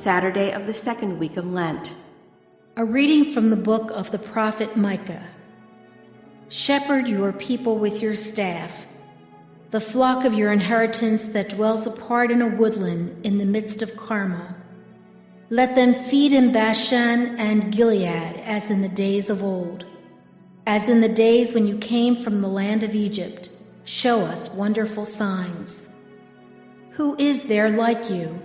Saturday of the second week of Lent. A reading from the book of the prophet Micah. Shepherd your people with your staff, the flock of your inheritance that dwells apart in a woodland in the midst of Carmel. Let them feed in Bashan and Gilead as in the days of old. As in the days when you came from the land of Egypt, show us wonderful signs. Who is there like you,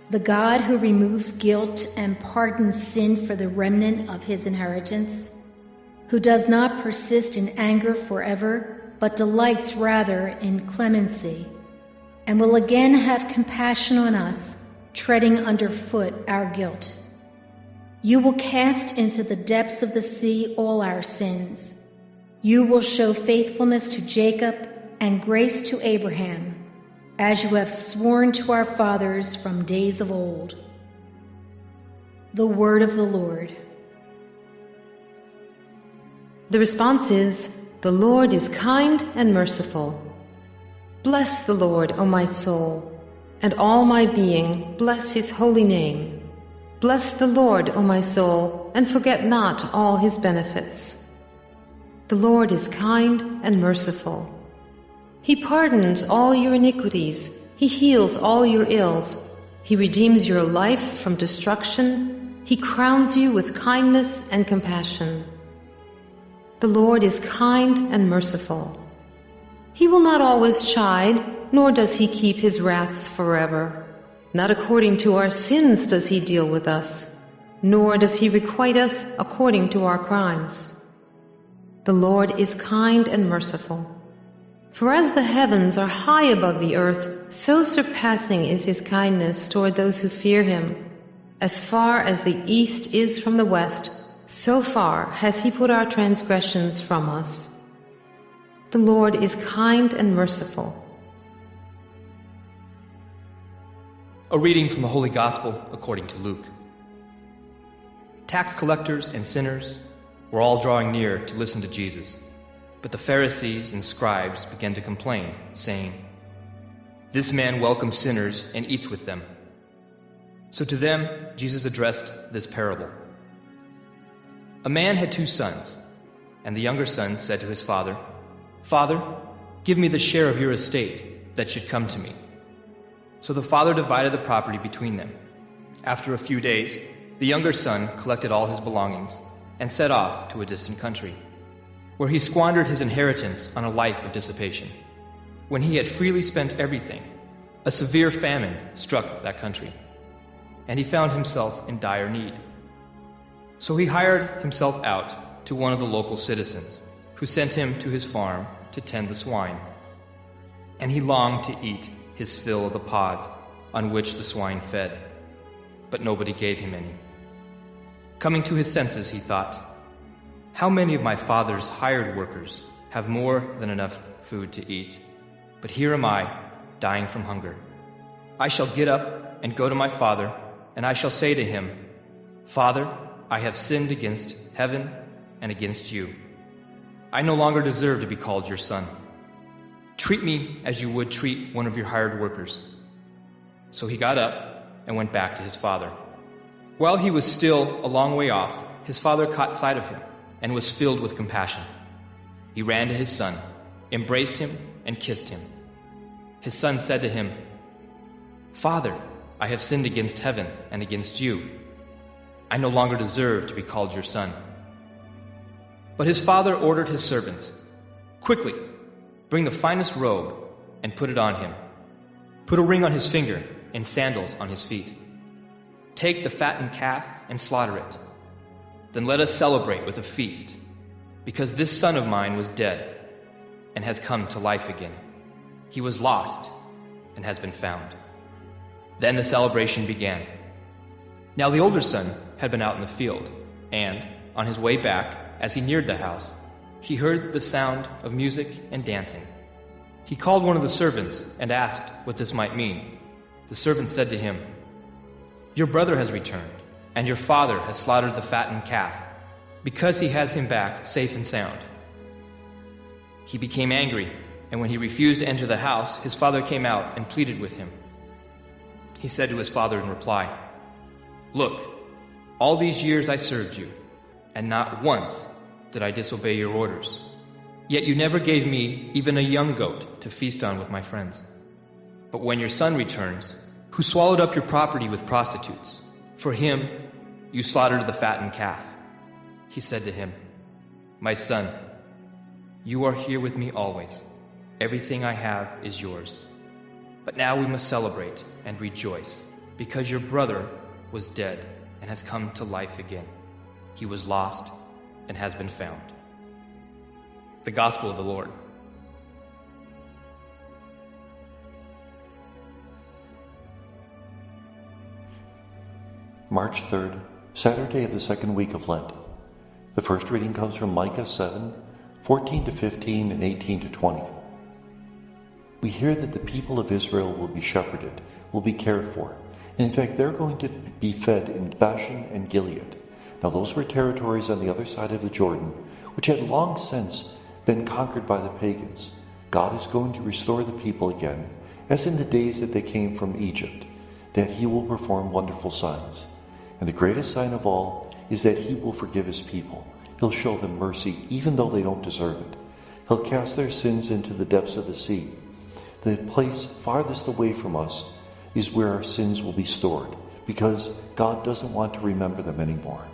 the God who removes guilt and pardons sin for the remnant of his inheritance, who does not persist in anger forever, but delights rather in clemency, and will again have compassion on us, treading underfoot our guilt. You will cast into the depths of the sea all our sins. You will show faithfulness to Jacob and grace to Abraham, as you have sworn to our fathers from days of old. The word of the Lord. The response is, "The Lord is kind and merciful. Bless the Lord, O my soul, and all my being, bless his holy name. Bless the Lord, O my soul, and forget not all his benefits. The Lord is kind and merciful. He pardons all your iniquities. He heals all your ills. He redeems your life from destruction. He crowns you with kindness and compassion. The Lord is kind and merciful. He will not always chide, nor does he keep his wrath forever. Not according to our sins does he deal with us, nor does he requite us according to our crimes. The Lord is kind and merciful. For as the heavens are high above the earth, so surpassing is his kindness toward those who fear him. As far as the east is from the west, so far has he put our transgressions from us. The Lord is kind and merciful." A reading from the Holy Gospel according to Luke. Tax collectors and sinners were all drawing near to listen to Jesus. But the Pharisees and scribes began to complain, saying, "This man welcomes sinners and eats with them." So to them Jesus addressed this parable. A man had 2 sons, and the younger son said to his father, "Father, give me the share of your estate that should come to me." So the father divided the property between them. After a few days, the younger son collected all his belongings and set off to a distant country, where he squandered his inheritance on a life of dissipation. When he had freely spent everything, a severe famine struck that country, and he found himself in dire need. So he hired himself out to one of the local citizens, who sent him to his farm to tend the swine. And he longed to eat his fill of the pods on which the swine fed, but nobody gave him any. Coming to his senses, he thought, "How many of my father's hired workers have more than enough food to eat? But here am I, dying from hunger. I shall get up and go to my father, and I shall say to him, 'Father, I have sinned against heaven and against you. I no longer deserve to be called your son. Treat me as you would treat one of your hired workers.' So he got up and went back to his father. While he was still a long way off, his father caught sight of him and was filled with compassion. He ran to his son, embraced him, and kissed him. His son said to him, 'Father, I have sinned against heaven and against you. I no longer deserve to be called your son.' But his father ordered his servants, 'Quickly, bring the finest robe and put it on him. Put a ring on his finger and sandals on his feet. Take the fattened calf and slaughter it. Then let us celebrate with a feast, because this son of mine was dead and has come to life again. He was lost and has been found.' Then the celebration began. Now the older son had been out in the field, and, on his way back, as he neared the house, he heard the sound of music and dancing. He called one of the servants and asked what this might mean. The servant said to him, 'Your brother has returned, and your father has slaughtered the fattened calf, because he has him back safe and sound.' He became angry, and when he refused to enter the house, his father came out and pleaded with him. He said to his father in reply, Look, all these years I served you, and not once did I disobey your orders. Yet you never gave me even a young goat to feast on with my friends. But when your son returns, who swallowed up your property with prostitutes, for him you slaughtered the fattened calf." He said to him, "My son, you are here with me always. Everything I have is yours. But now we must celebrate and rejoice, because your brother was dead and has come to life again. He was lost and has been found." The Gospel of the Lord. March 3rd, Saturday of the second week of Lent. The first reading comes from Micah 7, 14 to 15 and 18 to 20. We hear that the people of Israel will be shepherded, will be cared for, and in fact they're going to be fed in Bashan and Gilead. Now those were territories on the other side of the Jordan, which had long since been conquered by the pagans. God is going to restore the people again, as in the days that they came from Egypt, that he will perform wonderful signs. And the greatest sign of all is that he will forgive his people. He'll show them mercy even though they don't deserve it. He'll cast their sins into the depths of the sea. The place farthest away from us is where our sins will be stored, because God doesn't want to remember them anymore.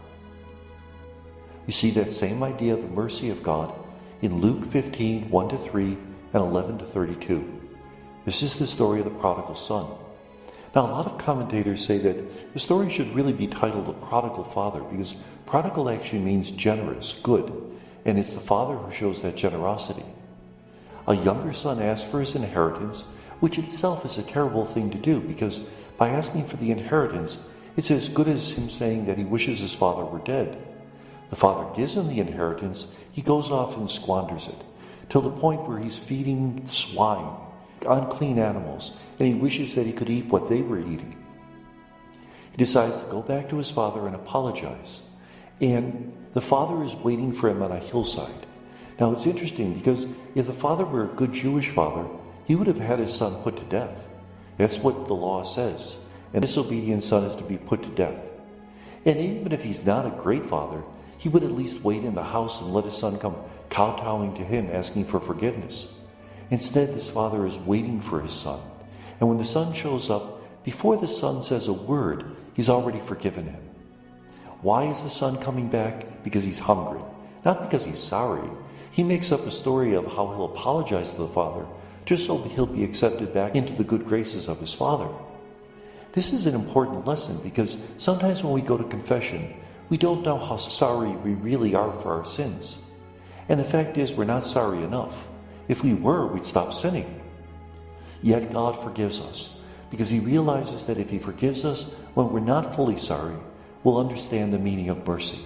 We see that same idea of the mercy of God in Luke 15, 1 to 3 and 11 to 32. This is the story of the prodigal son. Now, a lot of commentators say that the story should really be titled The Prodigal Father, because prodigal actually means generous, good, and it's the father who shows that generosity. A younger son asks for his inheritance, which itself is a terrible thing to do, because by asking for the inheritance, it's as good as him saying that he wishes his father were dead. The father gives him the inheritance, he goes off and squanders it, till the point where he's feeding swine, unclean animals, and he wishes that he could eat what they were eating. He decides to go back to his father and apologize. And the father is waiting for him on a hillside. Now it's interesting, because if the father were a good Jewish father, he would have had his son put to death. That's what the law says. An disobedient son is to be put to death. And even if he's not a great father, he would at least wait in the house and let his son come kowtowing to him, asking for forgiveness. Instead, this father is waiting for his son. And when the son shows up, before the son says a word, he's already forgiven him. Why is the son coming back? Because he's hungry, not because he's sorry. He makes up a story of how he'll apologize to the father, just so he'll be accepted back into the good graces of his father. This is an important lesson, because sometimes when we go to confession, we don't know how sorry we really are for our sins. And the fact is, we're not sorry enough. If we were, we'd stop sinning. Yet God forgives us, because he realizes that if he forgives us when we're not fully sorry, we'll understand the meaning of mercy.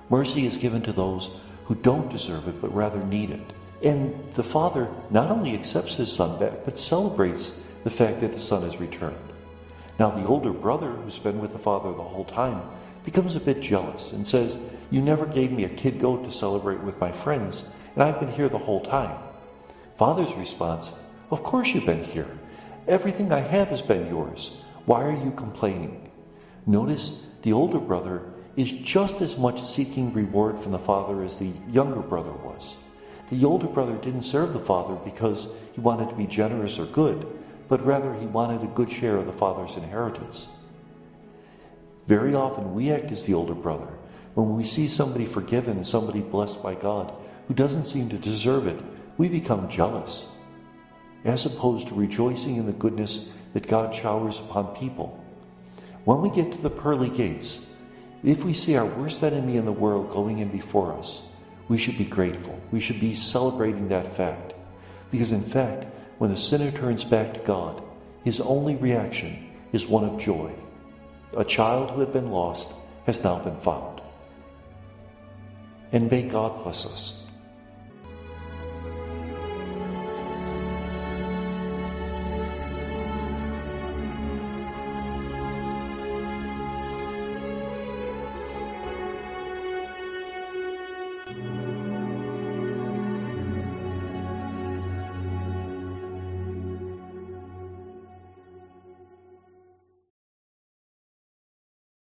Mercy is given to those who don't deserve it, but rather need it. And the father not only accepts his son back, but celebrates the fact that the son has returned. Now the older brother, who's been with the father the whole time, becomes a bit jealous and says, "You never gave me a kid goat to celebrate with my friends, and I've been here the whole time." Father's response, "Of course you've been here. Everything I have has been yours. Why are you complaining?" Notice the older brother is just as much seeking reward from the father as the younger brother was. The older brother didn't serve the father because he wanted to be generous or good, but rather he wanted a good share of the father's inheritance. Very often we act as the older brother. When we see somebody forgiven and somebody blessed by God who doesn't seem to deserve it, we become jealous, as opposed to rejoicing in the goodness that God showers upon people. When we get to the pearly gates, if we see our worst enemy in the world going in before us, we should be grateful. We should be celebrating that fact. Because in fact, when the sinner turns back to God, his only reaction is one of joy. A child who had been lost has now been found. And may God bless us.